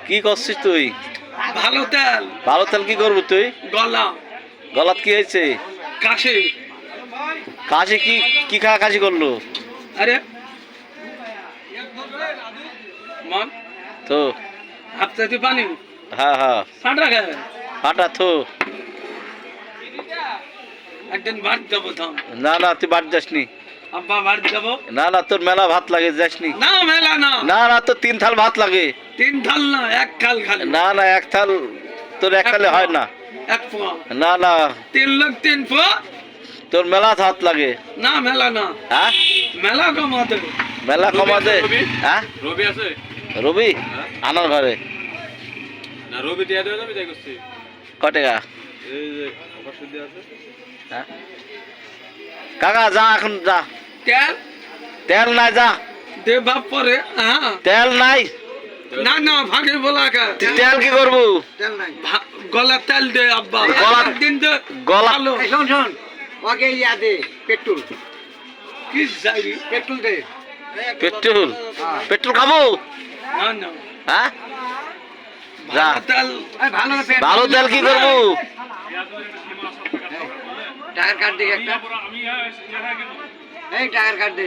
কি করছিস তুই? ভালো তেল। ভালো তেল কি করবি তুই? গলা গলাত কি হয়েছে? কাশি। কাশি কি কি খাওয়া কাশি করলো? আরে মন তো হাতে পানি হ্যাঁ হ্যাঁ ঠান্ডা খায় ফাটা তো। একদিন ভাত যাবো থাম। না না তুই বাড়ি যাসনি। আব্বা ভাত যাবো। না না তোর মেলা ভাত লাগে যাসনি। না মেলা না। না না তোর 3 থাল ভাত লাগে। 3 থাল না, 1 থাল খালি। না না 1 থাল তোর এক থালে হয় না। 1 পোয়া। না না 3 লোক 3 পোয়া। তোর মেলা ভাত লাগে। না মেলা না। হ্যাঁ মেলা কমাতে। মেলা কমা দে। হ্যাঁ রবি আছে? রবি আনার ঘরে না রবি দিয়া দেবে আমি যাই করছি। ক টাকা? এই যে অফার সুবিধা আছে। হ্যাঁ কাকা যা এখন যা। তেল তেল নাই যা। দে বাপ পরে। হ্যাঁ তেল নাই। না না ভাগে বলা কা। তুই তেল কি করবো? তেল নাই। গলা তেল দে আব্বা। গলা দিন দে গলা ভালো। শোন শোন ওকে ইয়া দে পেট্রোল কি যাইরি পেট্রোল দে পেট্রোল পেট্রোল খাবো? না না হ্যাঁ যা। ভালো তেল। ভালো না ভালো তেল কি করবো? টাকার কার্ড দে একটা এই টাকার কার্ড দে